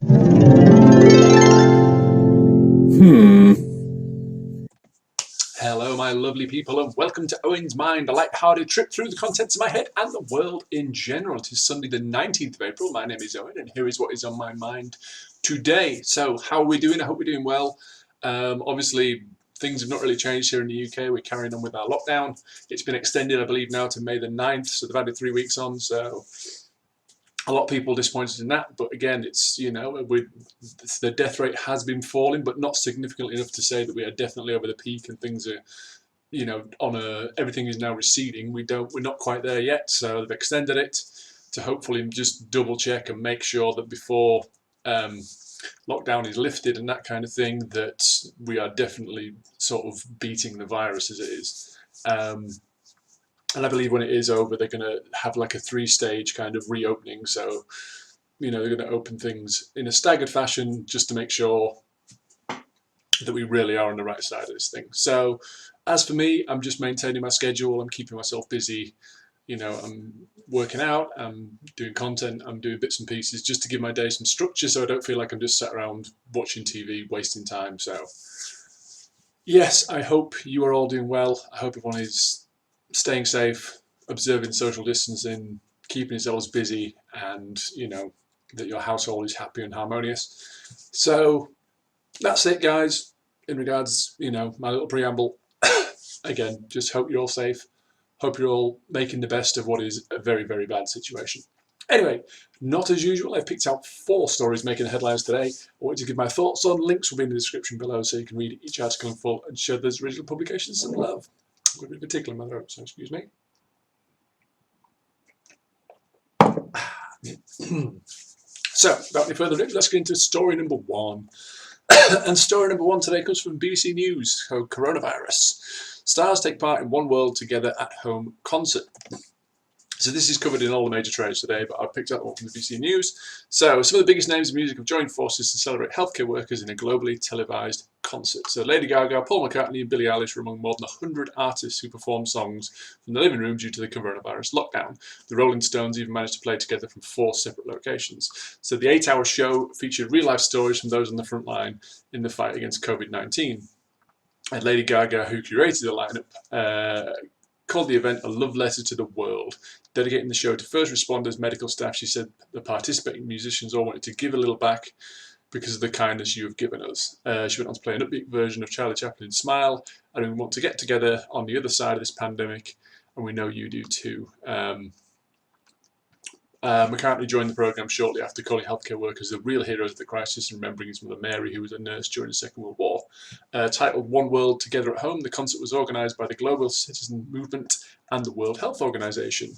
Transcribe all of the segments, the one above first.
Hello, my lovely people, and welcome to Owen's Mind, a light-hearted trip through the contents of my head and the world in general. It is Sunday the 19th of April. My name is Owen, and here is what is on my mind today. So, how are we doing? I hope we're doing well. Obviously, things have not really changed here in the UK. We're carrying on with our lockdown. It's been extended, I believe, now to May the 9th, so they've added 3 weeks on, so a lot of people disappointed in that, but again, it's, the death rate has been falling, but not significantly enough to say that we are definitely over the peak and things are, everything is now receding. We're not quite there yet, so they've extended it to hopefully just double check and make sure that before lockdown is lifted and that kind of thing, that we are definitely sort of beating the virus as it is. And I believe when it is over, they're going to have like a 3-stage kind of reopening. So, they're going to open things in a staggered fashion just to make sure that we really are on the right side of this thing. So, as for me, I'm just maintaining my schedule. I'm keeping myself busy. I'm working out, I'm doing content, I'm doing bits and pieces just to give my day some structure so I don't feel like I'm just sat around watching TV, wasting time. So, yes, I hope you are all doing well. I hope everyone is staying safe, observing social distancing, keeping yourselves busy, and that your household is happy and harmonious. So that's it, guys. In regards, my little preamble. Again, just hope you're all safe. Hope you're all making the best of what is a very, very bad situation. Anyway, not as usual, I've picked out 4 stories making headlines today. I want to give my thoughts on. Links will be in the description below so you can read each article in full and show those original publications some love. I'm going to be particular in my throat, so excuse me. So, without any further ado, let's get into story number 1. And story number 1 today comes from BBC News, called Coronavirus. Stars take part in One World Together at Home concert. So this is covered in all the major trades today, but I've picked up one from the BBC News. So some of the biggest names of music have joined forces to celebrate healthcare workers in a globally televised concert. So Lady Gaga, Paul McCartney and Billie Eilish were among more than 100 artists who performed songs from the living room due to the coronavirus lockdown. The Rolling Stones even managed to play together from 4 separate locations. So the 8-hour show featured real-life stories from those on the front line in the fight against COVID-19. And Lady Gaga, who curated the lineup, called the event a love letter to the world. Dedicating the show to first responders, medical staff, she said the participating musicians all wanted to give a little back because of the kindness you have given us. She went on to play an upbeat version of Charlie Chaplin's Smile, and we want to get together on the other side of this pandemic, and we know you do too. McCartney joined the programme shortly after calling healthcare workers the real heroes of the crisis and remembering his mother Mary, who was a nurse during the Second World War. Titled One World Together at Home, the concert was organised by the Global Citizen Movement and the World Health Organization.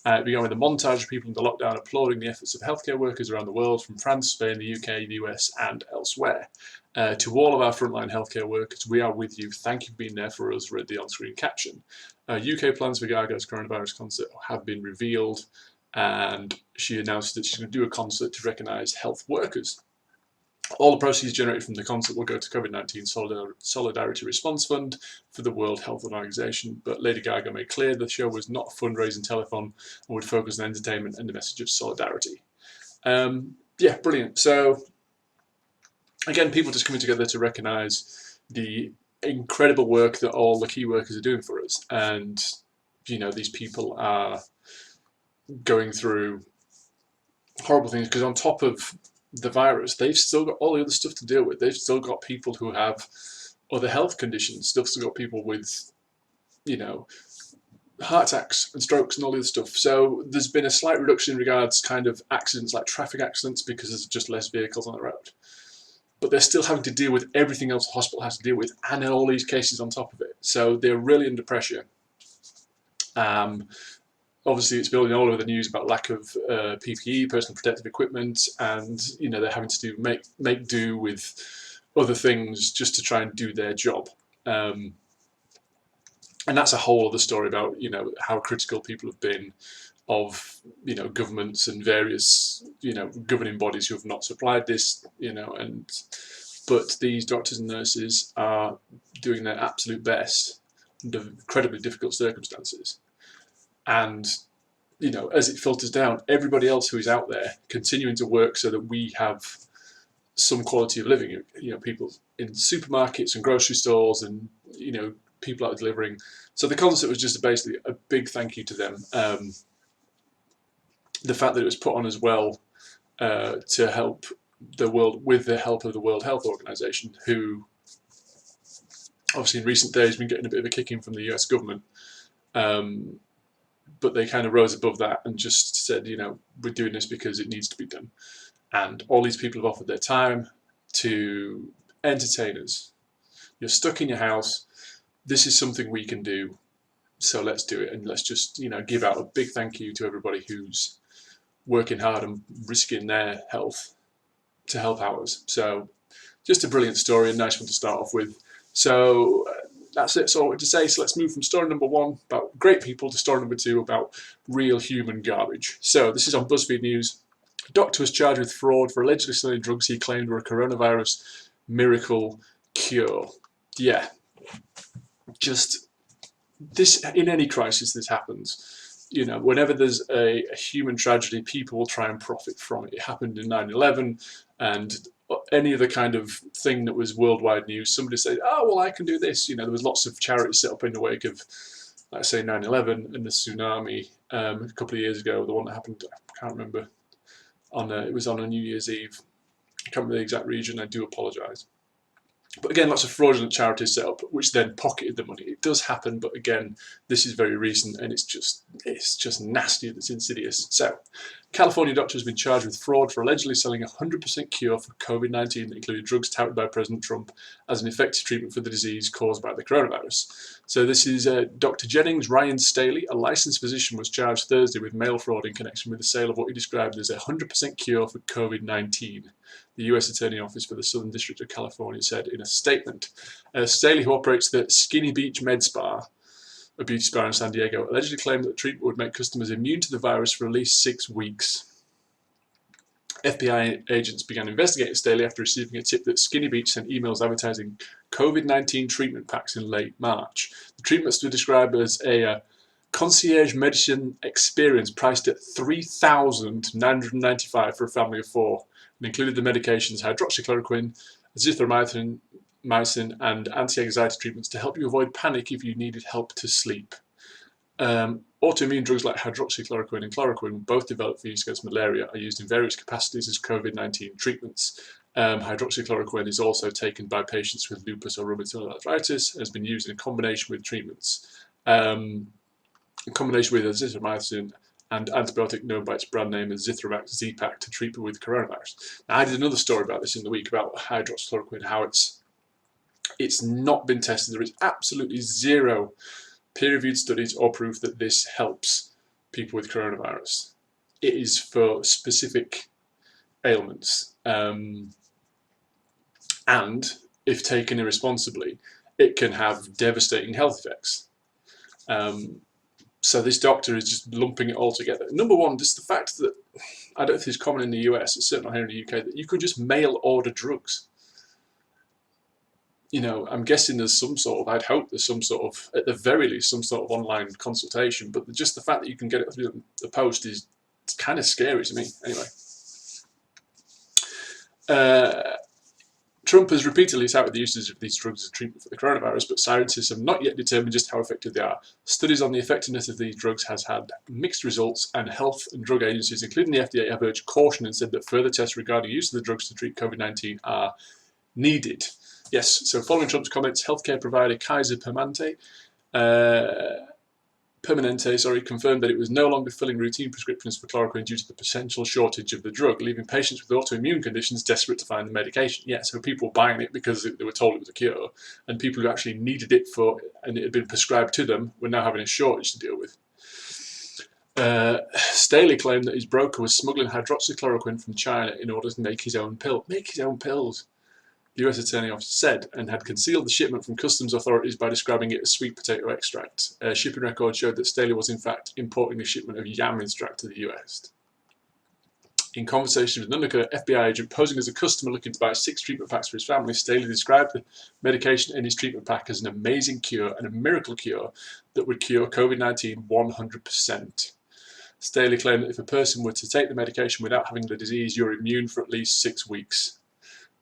It began with a montage of people in the lockdown applauding the efforts of healthcare workers around the world, from France, Spain, the UK, the US and elsewhere. To all of our frontline healthcare workers, we are with you. Thank you for being there for us, read the on-screen caption. UK plans for Gaga's coronavirus concert have been revealed, and she announced that she's going to do a concert to recognise health workers. All the proceeds generated from the concert will go to COVID-19 Solidarity Response Fund for the World Health Organization, but Lady Gaga made clear the show was not a fundraising telethon and would focus on entertainment and the message of solidarity. Yeah, brilliant. So, again, people just coming together to recognise the incredible work that all the key workers are doing for us. And, these people are going through horrible things because on top of the virus, they've still got all the other stuff to deal with. They've still got people who have other health conditions. They've still got people with, heart attacks and strokes and all the other stuff. So there's been a slight reduction in regards kind of accidents like traffic accidents because there's just less vehicles on the road. But they're still having to deal with everything else the hospital has to deal with, and in all these cases on top of it. So they're really under pressure. Obviously, it's building all over the news about lack of PPE, personal protective equipment, and they're having to make do with other things just to try and do their job. And that's a whole other story about how critical people have been of governments and various governing bodies who have not supplied this, but these doctors and nurses are doing their absolute best under incredibly difficult circumstances. And, as it filters down, everybody else who is out there continuing to work so that we have some quality of living. You know, people in supermarkets and grocery stores, and you know, people out delivering. So the concert was just basically a big thank you to them. The fact that it was put on as well to help the world, with the help of the World Health Organization, who obviously in recent days been getting a bit of a kicking from the US government. But they kind of rose above that and just said, you know, we're doing this because it needs to be done. And all these people have offered their time to entertain us. You're stuck in your house. This is something we can do. So let's do it. And let's just, you know, give out a big thank you to everybody who's working hard and risking their health to help ours. So just a brilliant story, a nice one to start off with. So that's it. That's all I wanted to say. So let's move from story number 1 about great people to story number 2 about real human garbage. So this is on BuzzFeed News. A doctor was charged with fraud for allegedly selling drugs he claimed were a coronavirus miracle cure. Yeah, just this, in any crisis this happens. You know, whenever there's a human tragedy, people will try and profit from it. It happened in 9/11, and any other kind of thing that was worldwide news, somebody said, oh, well, I can do this. You know, there was lots of charities set up in the wake of, let's say, 9/11 and the tsunami a couple of years ago, the one that happened, I can't remember, it was on a New Year's Eve. I can't remember the exact region, I do apologise. But again, lots of fraudulent charities set up, which then pocketed the money. It does happen, but again, this is very recent, and it's just nasty and it's insidious. So, California doctor has been charged with fraud for allegedly selling a 100% cure for COVID-19 that included drugs touted by President Trump as an effective treatment for the disease caused by the coronavirus. So this is Dr. Jennings Ryan Staley, a licensed physician, was charged Thursday with mail fraud in connection with the sale of what he described as a 100% cure for COVID-19. The US Attorney Office for the Southern District of California said in a statement. Staley, who operates the Skinny Beach Med Spa, a beauty spa in San Diego, allegedly claimed that the treatment would make customers immune to the virus for at least 6 weeks. FBI agents began investigating Staley after receiving a tip that Skinny Beach sent emails advertising COVID-19 treatment packs in late March. The treatments were described as a concierge medicine experience priced at $3,995 for a family of 4, and included the medications hydroxychloroquine, azithromycin, and anti-anxiety treatments to help you avoid panic if you needed help to sleep. Autoimmune drugs like hydroxychloroquine and chloroquine, both developed for use against malaria, are used in various capacities as COVID-19 treatments. Hydroxychloroquine is also taken by patients with lupus or rheumatoid arthritis and has been used in combination with treatments. In combination with azithromycin and antibiotic known by its brand name as Zithromax Z-Pack to treat people with coronavirus. Now, I did another story about this in the week about hydroxychloroquine, how it's not been tested. There is absolutely zero peer-reviewed studies or proof that this helps people with coronavirus. It is for specific ailments, and if taken irresponsibly, it can have devastating health effects. So this doctor is just lumping it all together. Number one, just the fact that, I don't think it's common in the US, it's certainly not here in the UK, that you could just mail order drugs. You know, I'm guessing there's some sort of, I'd hope there's some sort of, at the very least, some sort of online consultation, but just the fact that you can get it through the post is kind of scary to me. Anyway. Trump has repeatedly touted the usage of these drugs as a treatment for the coronavirus, but scientists have not yet determined just how effective they are. Studies on the effectiveness of these drugs has had mixed results, and health and drug agencies, including the FDA, have urged caution and said that further tests regarding use of the drugs to treat COVID-19 are needed. Yes, so following Trump's comments, healthcare provider Kaiser Permanente confirmed that it was no longer filling routine prescriptions for chloroquine due to the potential shortage of the drug, leaving patients with autoimmune conditions desperate to find the medication. Yeah, so people were buying it because they were told it was a cure, and people who actually needed it and it had been prescribed to them were now having a shortage to deal with. Staley claimed that his broker was smuggling hydroxychloroquine from China in order to make his own pill. Make his own pills, the US Attorney Office said, and had concealed the shipment from customs authorities by describing it as sweet potato extract. Shipping records showed that Staley was in fact importing a shipment of yam extract to the US. In conversation with an undercover FBI agent posing as a customer looking to buy 6 treatment packs for his family, Staley described the medication in his treatment pack as an amazing cure and a miracle cure that would cure COVID-19 100%. Staley claimed that if a person were to take the medication without having the disease, you're immune for at least 6 weeks.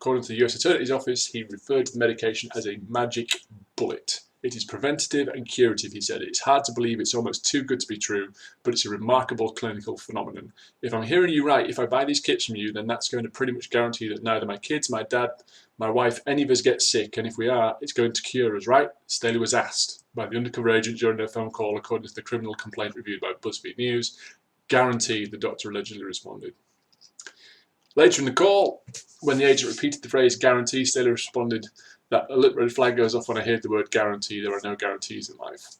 According to the US Attorney's Office, he referred to the medication as a magic bullet. It is preventative and curative, he said. It's hard to believe, it's almost too good to be true, but it's a remarkable clinical phenomenon. If I'm hearing you right, if I buy these kits from you, then that's going to pretty much guarantee that neither my kids, my dad, my wife, any of us get sick, and if we are, it's going to cure us, right? Staley was asked by the undercover agent during a phone call, according to the criminal complaint reviewed by BuzzFeed News. Guaranteed, the doctor allegedly responded. Later in the call, when the agent repeated the phrase guarantee, Staley responded that a little red flag goes off when I hear the word guarantee. There are no guarantees in life.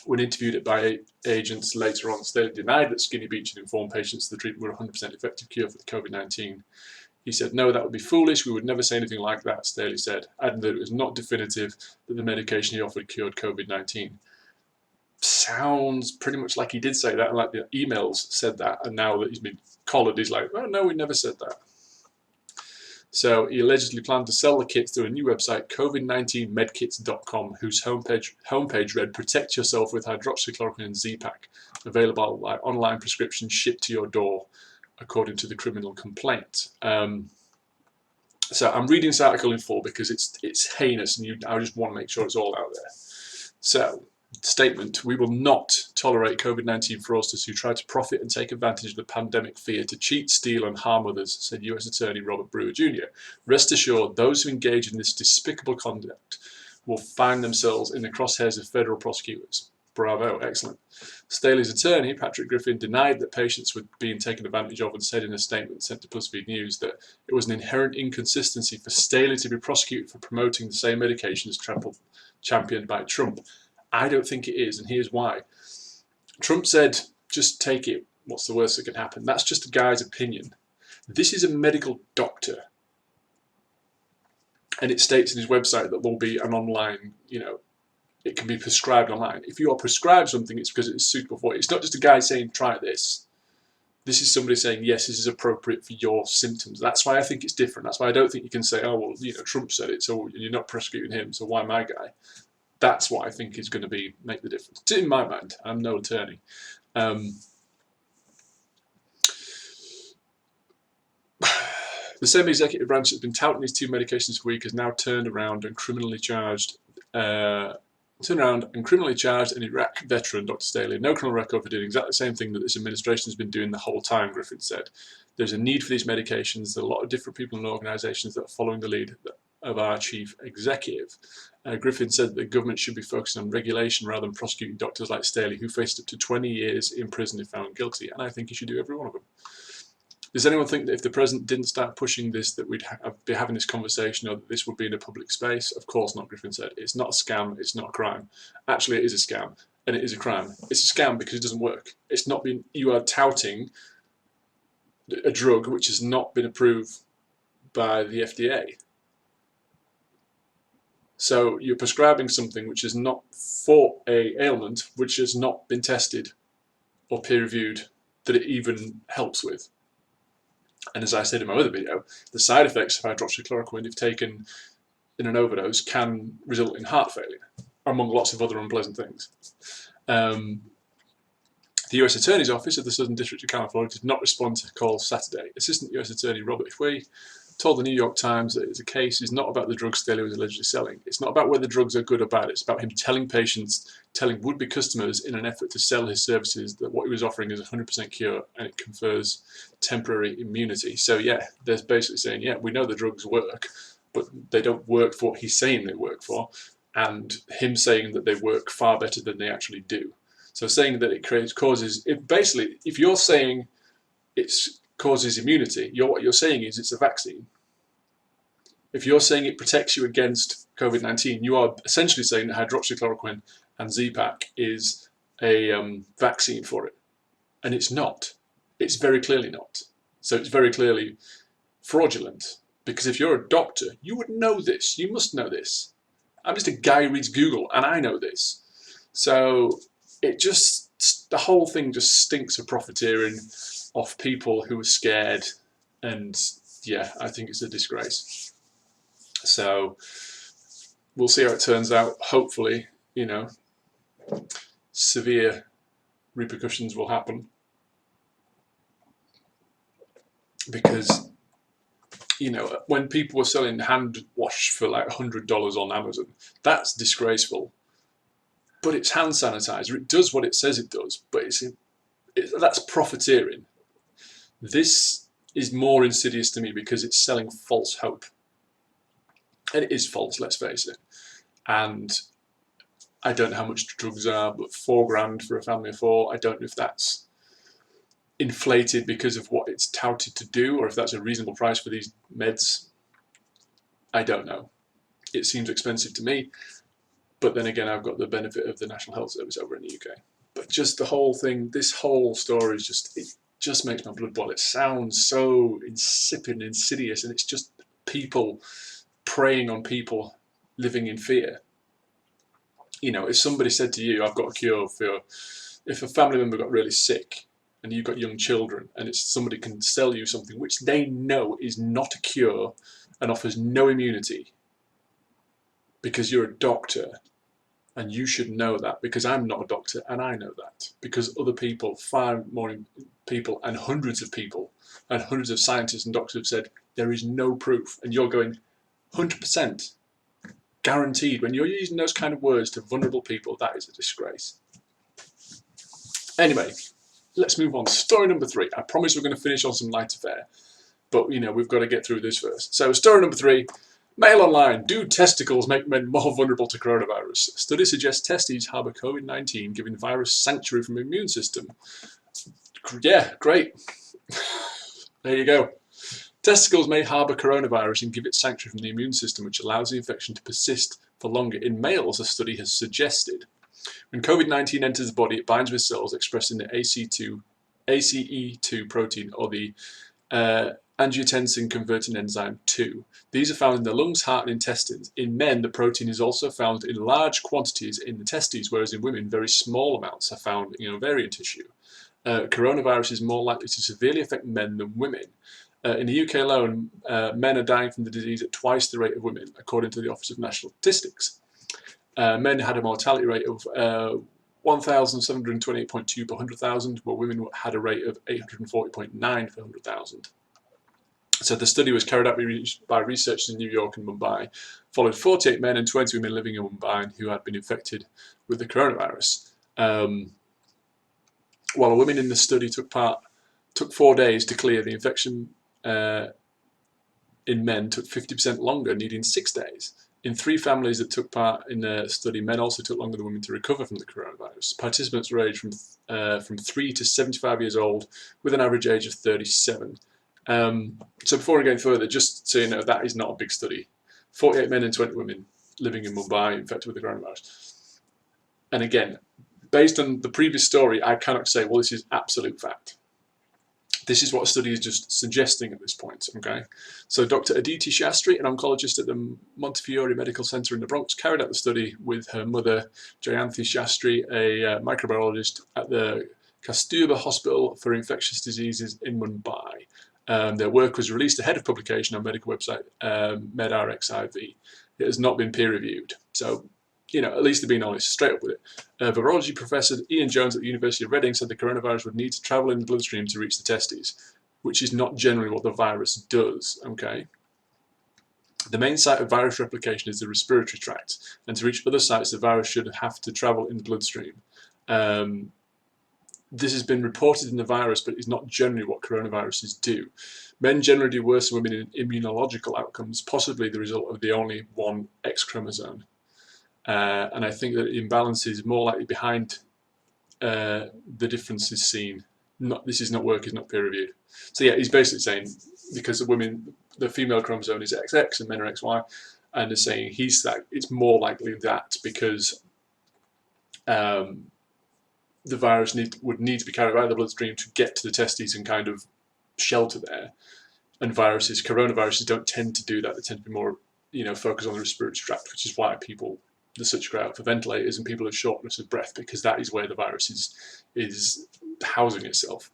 When interviewed by agents later on, Staley denied that Skinny Beach had informed patients the treatment were 100% effective cure for the COVID-19. He said, no, that would be foolish. We would never say anything like that, Staley said, adding that it was not definitive that the medication he offered cured COVID-19. Sounds pretty much like he did say that, and like the emails said that, and now that he's been collared, he's like, oh, no, we never said that. So he allegedly planned to sell the kits through a new website, covid19medkits.com, whose homepage read, protect yourself with hydroxychloroquine and Z-Pack, available by online prescription shipped to your door, according to the criminal complaint. So I'm reading this article in full because it's heinous, and I just want to make sure it's all out there. So, statement, we will not tolerate COVID-19 fraudsters who try to profit and take advantage of the pandemic fear to cheat, steal and harm others, said US Attorney Robert Brewer Jr. Rest assured, those who engage in this despicable conduct will find themselves in the crosshairs of federal prosecutors. Bravo, excellent. Staley's attorney, Patrick Griffin, denied that patients were being taken advantage of and said in a statement sent to BuzzFeed News that it was an inherent inconsistency for Staley to be prosecuted for promoting the same medication as championed by Trump. I don't think it is, and here's why. Trump said, just take it, what's the worst that can happen? That's just a guy's opinion. This is a medical doctor. And it states in his website that there'll be an online, it can be prescribed online. If you are prescribed something, it's because it's suitable for you. It's not just a guy saying, try this. This is somebody saying, yes, this is appropriate for your symptoms. That's why I think it's different. That's why I don't think you can say, oh, well, Trump said it, so you're not prosecuting him, so why my guy? That's what I think is going to make the difference. In my mind, I'm no attorney. The same executive branch that's been touting these two medications for a week has now turned around and criminally charged an Iraq veteran, Dr. Staley. No criminal record for doing exactly the same thing that this administration has been doing the whole time, Griffin said. There's a need for these medications. There are a lot of different people and organisations that are following the lead of our chief executive. Griffin said that the government should be focusing on regulation rather than prosecuting doctors like Staley, who faced up to 20 years in prison if found guilty, and I think he should do every one of them. Does anyone think that if the president didn't start pushing this, that we'd be having this conversation, or that this would be in a public space? Of course not, Griffin said. It's not a scam, it's not a crime. Actually, it is a scam, and it is a crime. It's a scam because it doesn't work. It's not been, you are touting a drug which has not been approved by the FDA. So you're prescribing something which is not for a ailment which has not been tested or peer-reviewed that it even helps with. And as I said in my other video, the side effects of hydroxychloroquine, if taken in an overdose, can result in heart failure, among lots of other unpleasant things. The US Attorney's Office of the Southern District of California did not respond to calls Saturday. Assistant US Attorney Robert Hui told the New York Times that the case is not about the drugs Staley was allegedly selling. It's not about whether drugs are good or bad. It's about him telling would-be customers in an effort to sell his services that what he was offering is a 100% cure and it confers temporary immunity. So yeah, they're basically saying, yeah, we know the drugs work, but they don't work for what he's saying they work for, and him saying that they work far better than they actually do. So saying that basically, if you're saying it causes immunity, what you're saying is it's a vaccine. If you're saying it protects you against COVID-19, you are essentially saying that hydroxychloroquine and Z-Pack is a vaccine for it. And it's not. It's very clearly not. So it's very clearly fraudulent. Because if you're a doctor, you would know this. You must know this. I'm just a guy who reads Google, and I know this. So the whole thing just stinks of profiteering off people who are scared, and yeah, I think it's a disgrace. So we'll see how it turns out. Hopefully, severe repercussions will happen, because You know, when people were selling hand wash for like $100 on Amazon, that's disgraceful. But it's hand sanitizer. It does what it says it does, but that's profiteering. This is more insidious to me because it's selling false hope. And it is false, let's face it. And I don't know how much drugs are, but £4,000 for a family of four. I don't know if that's inflated because of what it's touted to do, or if that's a reasonable price for these meds. I don't know. It seems expensive to me, but then again, I've got the benefit of the National Health Service over in the UK. But just the whole thing, this whole story is just makes my blood boil. It sounds so insipid and insidious, and it's just people preying on people living in fear. You know, if somebody said to you, I've got a cure for, if a family member got really sick and you've got young children, and it's somebody can sell you something which they know is not a cure and offers no immunity, because you're a doctor, and you should know that, because I'm not a doctor and I know that, because other people, far more people and hundreds of people and hundreds of scientists and doctors have said there is no proof, and you're going 100% guaranteed. When you're using those kind of words to vulnerable people, that is a disgrace. Anyway, let's move on. Story number 3. I promise we're going to finish on some lighter fare, but you know, we've got to get through this first. So story number 3, Mail Online. Do testicles make men more vulnerable to coronavirus? Study suggests testes harbour COVID-19, giving the virus sanctuary from the immune system. Yeah, great. There you go. Testicles may harbour coronavirus and give it sanctuary from the immune system, which allows the infection to persist for longer in males, a study has suggested. When COVID-19 enters the body, it binds with cells expressing the ACE2 protein, or the angiotensin converting enzyme 2. These are found in the lungs, heart, and intestines. In men, the protein is also found in large quantities in the testes, whereas in women, very small amounts are found in ovarian tissue. Coronavirus is more likely to severely affect men than women. In the UK alone, men are dying from the disease at twice the rate of women, according to the Office of National Statistics. Men had a mortality rate of 1,728.2 per 100,000, while women had a rate of 840.9 per 100,000. So the study was carried out by researchers in New York and Mumbai, followed 48 men and 20 women living in Mumbai who had been infected with the coronavirus. While a woman in the study took 4 days to clear, the infection in men took 50% longer, needing 6 days. In 3 families that took part in the study, men also took longer than women to recover from the coronavirus. Participants ranged from 3 to 75 years old, with an average age of 37. So before I go further, just so you know, that is not a big study. 48 men and 20 women living in Mumbai infected with the coronavirus. And again, based on the previous story, I cannot say, well, this is absolute fact. This is what a study is just suggesting at this point, okay? So Dr. Aditi Shastri, an oncologist at the Montefiore Medical Center in the Bronx, carried out the study with her mother, Jayanthi Shastri, a microbiologist at the Kasturba Hospital for Infectious Diseases in Mumbai. Their work was released ahead of publication on medical website medRxiv. It has not been peer-reviewed. So, you know, at least they're being honest, straight up with it. Virology professor Ian Jones at the University of Reading said the coronavirus would need to travel in the bloodstream to reach the testes, which is not generally what the virus does, okay? The main site of virus replication is the respiratory tract, and to reach other sites, the virus should have to travel in the bloodstream. This has been reported in the virus, but is not generally what coronaviruses do. Men generally do worse than women in immunological outcomes, possibly the result of the only one X chromosome. And I think that imbalance is more likely behind the differences seen. This is not work, is not peer reviewed. So yeah, he's basically saying because the women, the female chromosome is XX and men are XY, and they're saying it's more likely that because the virus would need to be carried by the bloodstream to get to the testes and kind of shelter there. And coronaviruses don't tend to do that. They tend to be more, focused on the respiratory tract, which is why there's such a cry out for ventilators and people have shortness of breath, because that is where the virus is housing itself.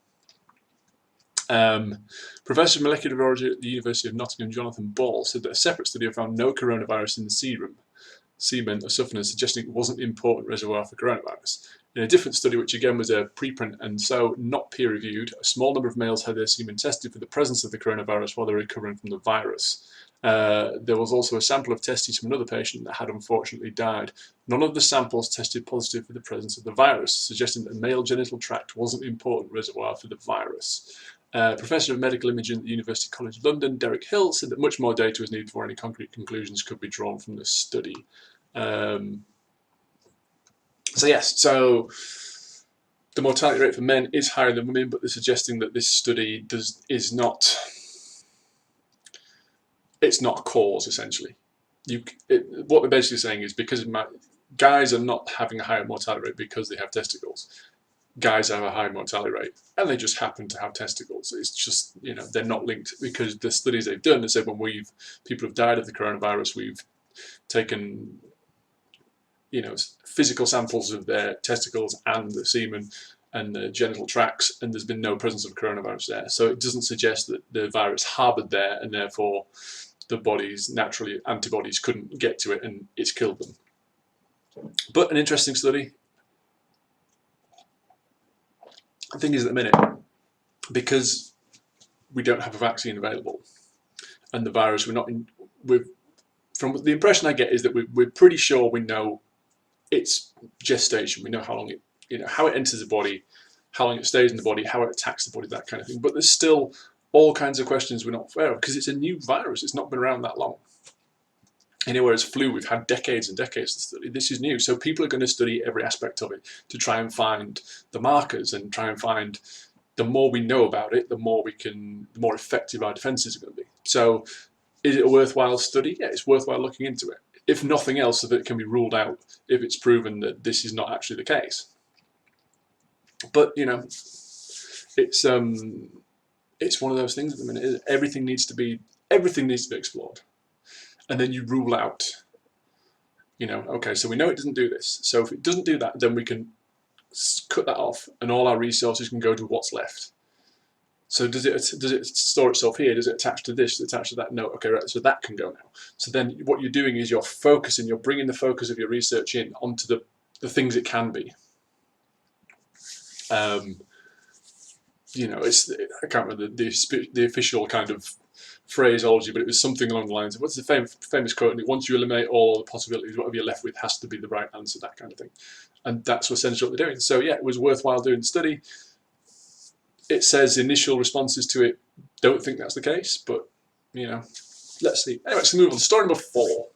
Professor of molecular virology at the University of Nottingham, Jonathan Ball, said that a separate study found no coronavirus in the semen of sufferers, suggesting it wasn't an important reservoir for coronavirus. In a different study, which again was a preprint and so not peer-reviewed, a small number of males had their semen tested for the presence of the coronavirus while they were recovering from the virus. There was also a sample of testes from another patient that had unfortunately died. None of the samples tested positive for the presence of the virus, suggesting that the male genital tract wasn't an important reservoir for the virus. Professor of Medical Imaging at the University College London, Derek Hill, said that much more data was needed before any concrete conclusions could be drawn from this study. So yes, so the mortality rate for men is higher than women, but they're suggesting that this study is not. It's not a cause, essentially. What they're basically saying is because guys are not having a higher mortality rate because they have testicles. Guys have a high mortality rate, and they just happen to have testicles. It's just, they're not linked, because the studies they've done have said when people have died of the coronavirus, we've taken physical samples of their testicles and the semen and the genital tracts, and there's been no presence of coronavirus there. So it doesn't suggest that the virus harbored there, and therefore the body's naturally antibodies couldn't get to it and it's killed them. But an interesting study. The thing is, at the minute, because we don't have a vaccine available, and the virus, from the impression I get is that we're pretty sure we know its gestation. We know how long how it enters the body, how long it stays in the body, how it attacks the body, that kind of thing. But there's still all kinds of questions we're not aware of, because it's a new virus. It's not been around that long. Whereas flu, we've had decades and decades to study. This is new, so people are going to study every aspect of it to try and find the markers and try and find. The more we know about it, the more effective our defences are going to be. So, is it a worthwhile study? Yeah, it's worthwhile looking into it. If nothing else, so that it can be ruled out if it's proven that this is not actually the case. But it's one of those things at the minute. Everything needs to be explored, and then you rule out. Okay, so we know it doesn't do this. So if it doesn't do that, then we can cut that off, and all our resources can go to what's left. So does it store itself here? Does it attach to this? Does it attach to that? No. Okay, right. So that can go now. So then what you're doing is you're bringing the focus of your research in onto the things it can be. I can't remember the official kind of phraseology, but it was something along the lines of, what's the famous quote? Once you eliminate all the possibilities, whatever you're left with has to be the right answer, that kind of thing. And that's essentially what they're doing. So yeah, it was worthwhile doing the study. It says initial responses to it don't think that's the case, but let's see. Anyway, let's move on. Story number 4.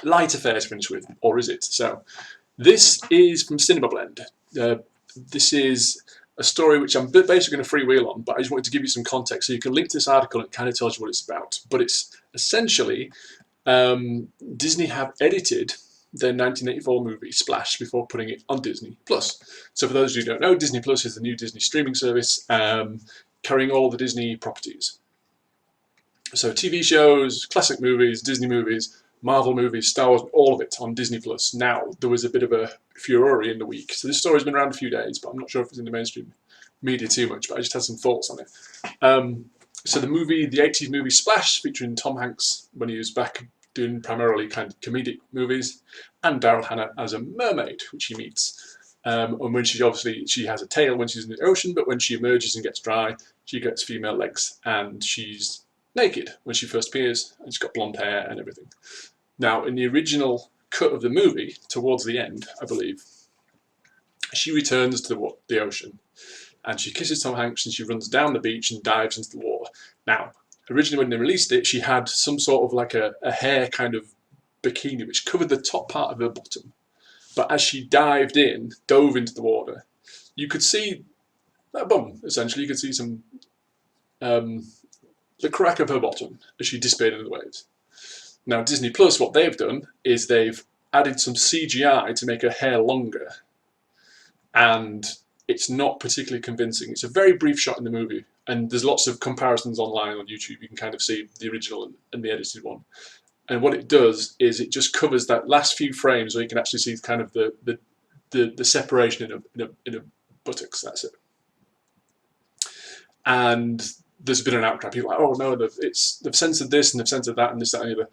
Light affair to finish with, or is it? So this is from Cinema Blend. This is a story which I'm basically going to freewheel on, but I just wanted to give you some context so you can link to this article and it kind of tells you what it's about. But it's essentially Disney have edited their 1984 movie Splash before putting it on Disney Plus. So for those of you who don't know, Disney Plus is the new Disney streaming service carrying all the Disney properties. So TV shows, classic movies, Disney movies, Marvel movies, Star Wars, all of it on Disney Plus. Now, there was a bit of a furore in the week. So this story's been around a few days, but I'm not sure if it's in the mainstream media too much, but I just had some thoughts on it. So the 80s movie Splash, featuring Tom Hanks when he was back doing primarily kind of comedic movies, and Daryl Hannah as a mermaid, which he meets. And when she has a tail when she's in the ocean, but when she emerges and gets dry, she gets female legs, and she's naked when she first appears, and she's got blonde hair and everything. Now, in the original cut of the movie, towards the end, I believe, she returns to the ocean, and she kisses Tom Hanks, and she runs down the beach and dives into the water. Now, originally when they released it, she had some sort of like a hair kind of bikini which covered the top part of her bottom. But as she dove into the water, you could see that bum, essentially. You could see some the crack of her bottom as she disappeared into the waves. Now, Disney Plus, what they've done is they've added some CGI to make her hair longer, and it's not particularly convincing. It's a very brief shot in the movie, and there's lots of comparisons online on YouTube. You can kind of see the original and the edited one. And what it does is it just covers that last few frames where you can actually see kind of the separation in a buttocks. That's it. And there's been an outcry. People are like, oh no, they've censored this and they've censored that and this, that, and the other.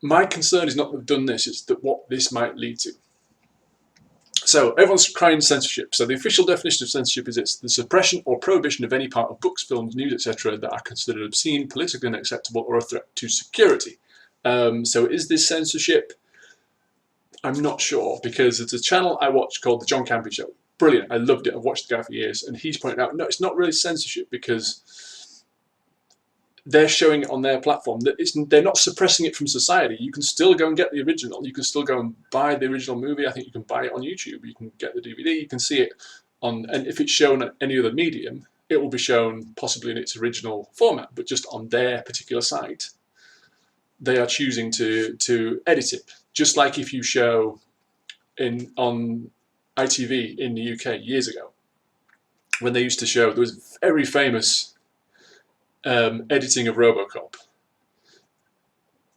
My concern is not that they've done this, it's that what this might lead to. So everyone's crying censorship. So the official definition of censorship is it's the suppression or prohibition of any part of books, films, news, etc. that are considered obscene, politically unacceptable, or a threat to security. So is this censorship? I'm not sure, because it's a channel I watch called The John Campy Show. Brilliant. I loved it. I've watched the guy for years. And he's pointed out, no, it's not really censorship, because they're showing it on their platform. That they're not suppressing it from society. You can still go and get the original. You can still go and buy the original movie. I think you can buy it on YouTube. You can get the DVD. You can see it on, and if it's shown at any other medium, it will be shown possibly in its original format, but just on their particular site. They are choosing to edit it. Just like if you show on ITV in the UK years ago, when they used to show, there was very famous editing of RoboCop.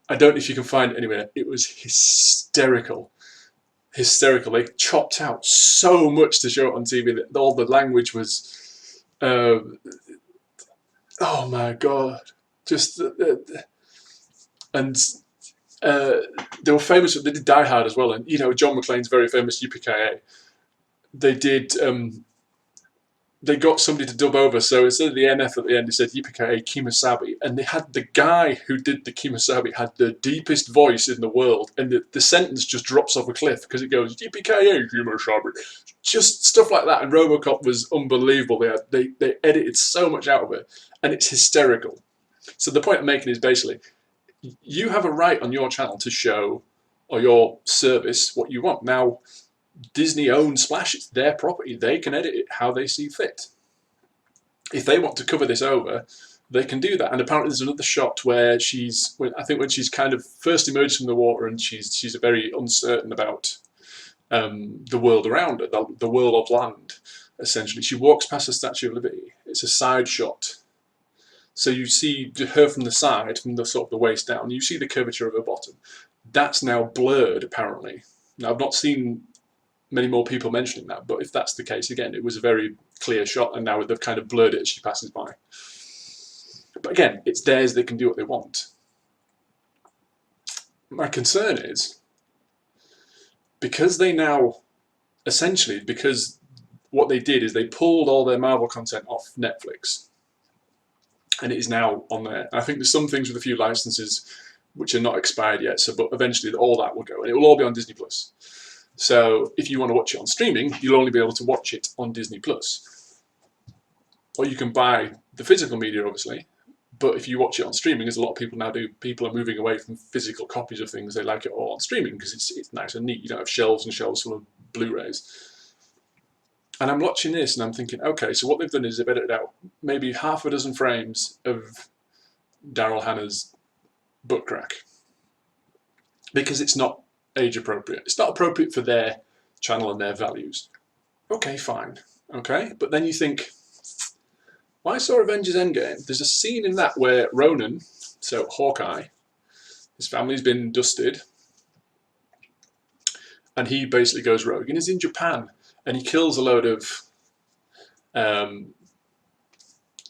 I don't know if you can find it anywhere. It was hysterical. Hysterical. They chopped out so much to show it on TV that all the language was, oh my God, just, and they were famous. They did Die Hard as well, and John McClane's very famous Yippee-ki-yay. They did. They got somebody to dub over, so instead of the NF at the end, they said Yippee-ki-yay Kimasabi, and they had the guy who did the Kimasabi had the deepest voice in the world, and the sentence just drops off a cliff because it goes Yippee-ki-yay Kimasabi, just stuff like that. And RoboCop was unbelievable. They edited so much out of it, and it's hysterical. So the point I'm making is basically, you have a right on your channel to show, or your service, what you want. Now, Disney owns Splash, it's their property, they can edit it how they see fit. If they want to cover this over, they can do that. And apparently there's another shot where I think when she's kind of first emerged from the water and she's very uncertain about the world around her, the world of land, essentially. She walks past the Statue of Liberty. It's a side shot. So you see her from the side, from the sort of the waist down, you see the curvature of her bottom. That's now blurred, apparently. Now, I've not seen many more people mentioning that, but if that's the case, again, it was a very clear shot, and now they've kind of blurred it as she passes by. But again, it's theirs, they can do what they want. My concern is, because they now, essentially, because what they did is they pulled all their Marvel content off Netflix, and it is now on there. I think there's some things with a few licenses which are not expired yet, but eventually all that will go, and it will all be on Disney+. So if you want to watch it on streaming, you'll only be able to watch it on Disney+. Or you can buy the physical media, obviously, but if you watch it on streaming, as a lot of people now do, people are moving away from physical copies of things. They like it all on streaming because it's nice and neat. You don't have shelves and shelves full of Blu-rays. And I'm watching this and I'm thinking, okay, so what they've done is they've edited out maybe half a dozen frames of Daryl Hannah's butt crack, because it's not age appropriate. It's not appropriate for their channel and their values. Okay, fine. Okay, but then you think, when I saw Avengers Endgame, there's a scene in that where Ronan, so Hawkeye, his family's been dusted, and he basically goes rogue, and he's in Japan, and he kills a load of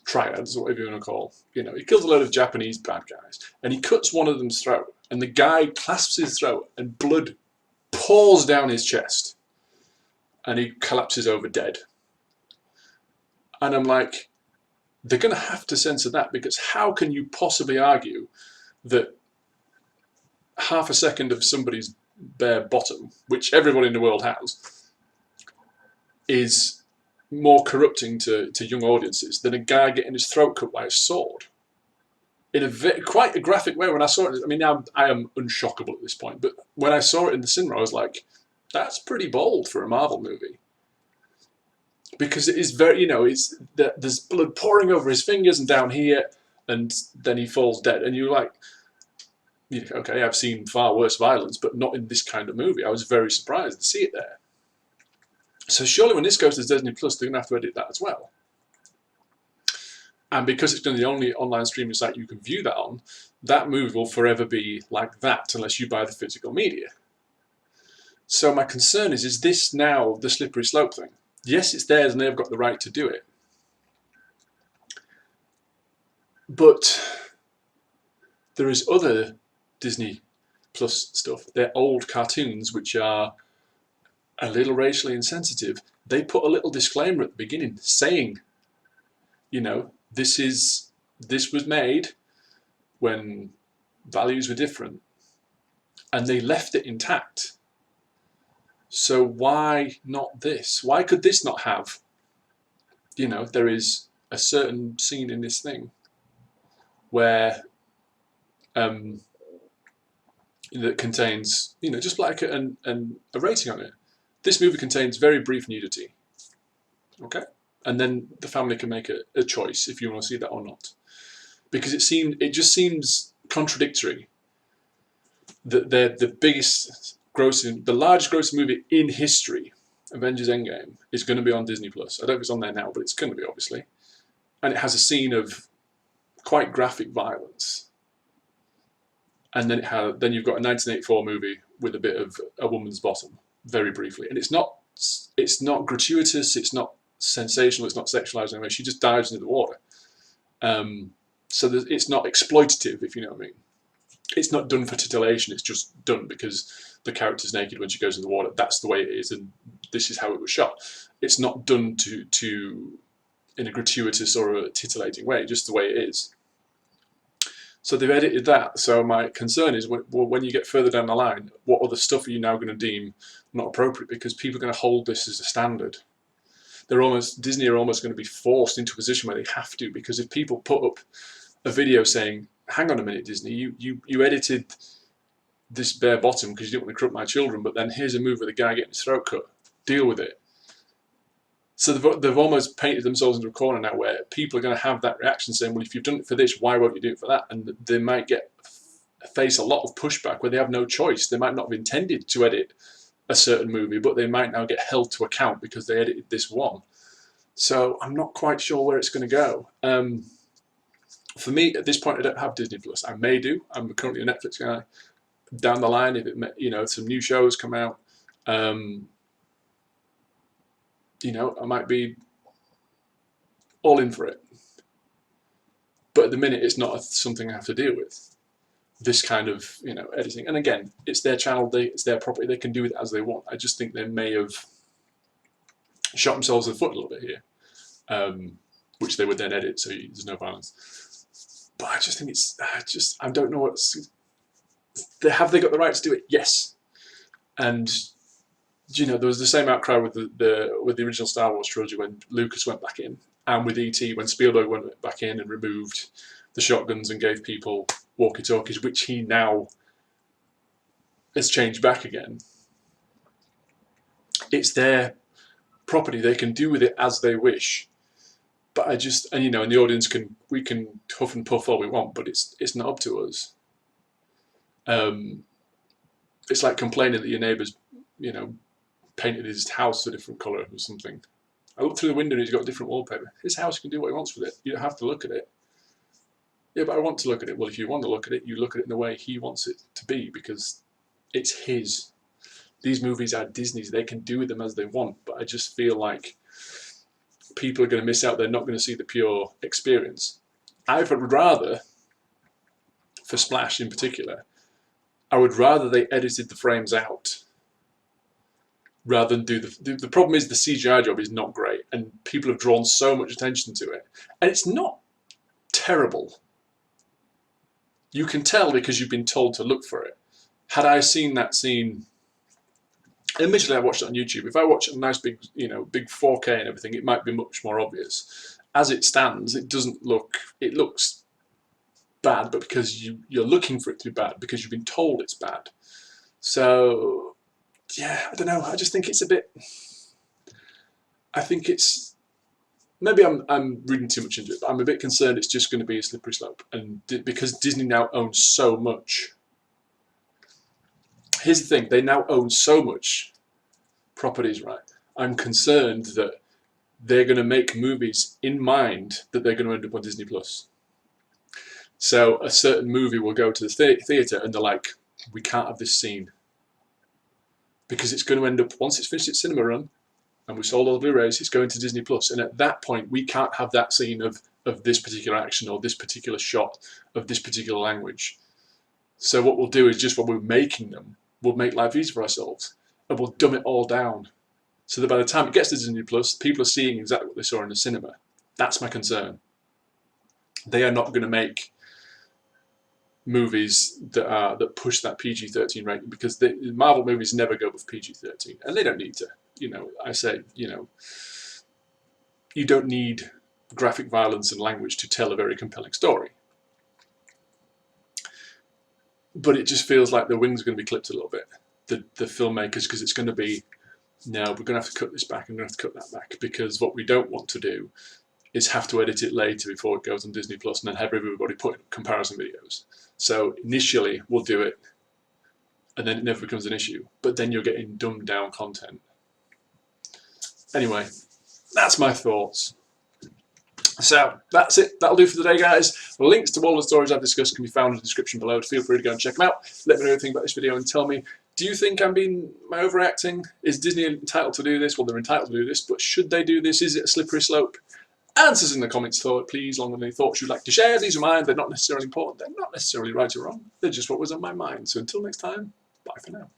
triads, or whatever you want to call. He kills a load of Japanese bad guys, and he cuts one of them's throat, and the guy clasps his throat, and blood pours down his chest, and he collapses over dead. And I'm like, they're going to have to censor that, because how can you possibly argue that half a second of somebody's bare bottom, which everybody in the world has, is more corrupting to young audiences than a guy getting his throat cut by a sword? In quite a graphic way. When I saw it, I mean, now I am unshockable at this point, but when I saw it in the cinema, I was like, that's pretty bold for a Marvel movie. Because it is very, there's blood pouring over his fingers and down here, and then he falls dead. And you're like, okay, I've seen far worse violence, but not in this kind of movie. I was very surprised to see it there. So surely when this goes to Disney Plus, they're going to have to edit that as well. And because it's going to be the only online streaming site you can view that on, that movie will forever be like that unless you buy the physical media. So my concern is this now the slippery slope thing? Yes, it's theirs and they've got the right to do it. But there is other Disney Plus stuff. They're old cartoons which are a little racially insensitive. They put a little disclaimer at the beginning saying, this was made when values were different, and they left it intact. So why not this? Why could this not have, there is a certain scene in this thing where that contains, just like a rating on it. This movie contains very brief nudity. Okay? And then the family can make a choice if you want to see that or not. Because it just seems contradictory that they're the largest grossing movie in history, Avengers Endgame, is going to be on Disney Plus. I don't know if it's on there now, but it's going to be, obviously. And it has a scene of quite graphic violence. And then you've got a 1984 movie with a bit of a woman's bottom, very briefly. And it's not gratuitous, it's not sensational, it's not sexualized anyway. She just dives into the water. So it's not exploitative, if you know what I mean. It's not done for titillation, it's just done because the character's naked when she goes in the water. That's the way it is, and this is how it was shot. It's not done to in a gratuitous or a titillating way, just the way it is. So they've edited that. So my concern is, when you get further down the line, what other stuff are you now going to deem not appropriate? Because people are going to hold this as a standard. Disney are almost going to be forced into a position where they have to, because if people put up a video saying, hang on a minute, Disney, you edited this bare bottom because you didn't want to corrupt my children, but then here's a movie with a guy getting his throat cut. Deal with it. So they've almost painted themselves into a corner now where people are going to have that reaction saying, well, if you've done it for this, why won't you do it for that? And they might face a lot of pushback where they have no choice. They might not have intended to edit a certain movie, but they might now get held to account because they edited this one. So I'm not quite sure where it's going to go. For me, at this point, I don't have Disney Plus. I may do. I'm currently a Netflix guy. Down the line, if some new shows come out, I might be all in for it. But at the minute, it's not something I have to deal with. This kind of, editing. And again, it's their channel, it's their property, they can do it as they want. I just think they may have shot themselves in the foot a little bit here, which they would then edit, so there's no violence. But I just think I don't know have they got the right to do it? Yes. And there was the same outcry with the original Star Wars trilogy when Lucas went back in, and with E.T. when Spielberg went back in and removed the shotguns and gave people walkie-talkies, which he now has changed back again. It's their property; they can do with it as they wish. But and the audience we can huff and puff all we want, but it's not up to us. It's like complaining that your neighbour's, painted his house a different colour or something. I look through the window and he's got different wallpaper. His house can do what he wants with it. You don't have to look at it. Yeah, but I want to look at it. Well, if you want to look at it, you look at it in the way he wants it to be, because it's his. These movies are Disney's. They can do with them as they want, but I just feel like people are going to miss out. They're not going to see the pure experience. I would rather, for Splash in particular, I would rather they edited the frames out rather than do the problem is the CGI job is not great, and people have drawn so much attention to it, and it's not terrible. You can tell because you've been told to look for it. Had I seen that scene, admittedly I watched it on YouTube. If I watch a nice big 4K and everything, it might be much more obvious. As it stands, it looks bad, but because you're looking for it to be bad, because you've been told it's bad. So, yeah, I don't know. I just think it's a bit. I think it's. Maybe I'm reading too much into it, but I'm a bit concerned it's just going to be a slippery slope. And because Disney now owns so much. Here's the thing: they now own so much properties, right? I'm concerned that they're going to make movies in mind that they're going to end up on Disney Plus. So a certain movie will go to the theatre and they're like, we can't have this scene. Because it's going to end up, once it's finished its cinema run, and we sold all the Blu-rays, it's going to Disney Plus. And at that point, we can't have that scene of this particular action or this particular shot of this particular language. So what we'll do is just when we're making them, we'll make life easy for ourselves, and we'll dumb it all down, so that by the time it gets to Disney Plus, people are seeing exactly what they saw in the cinema. That's my concern. They are not going to make movies that push that PG-13 rating, because the Marvel movies never go with PG-13, and they don't need to. I say, you don't need graphic violence and language to tell a very compelling story. But it just feels like the wings are going to be clipped a little bit. The filmmakers, because it's going to be, no, we're going to have to cut this back and we're going to have to cut that back, because what we don't want to do is have to edit it later before it goes on Disney Plus and then have everybody put comparison videos. So initially we'll do it, and then it never becomes an issue. But then you're getting dumbed down content. Anyway, that's my thoughts. So that's it. That'll do for today, guys. Links to all the stories I've discussed can be found in the description below. Feel free to go and check them out. Let me know what you think about this video and tell me, do you think am I overreacting? Is Disney entitled to do this? Well, they're entitled to do this, but should they do this? Is it a slippery slope? Answers in the comments, please, along with any thoughts you'd like to share. These are mine. They're not necessarily important. They're not necessarily right or wrong. They're just what was on my mind. So until next time, bye for now.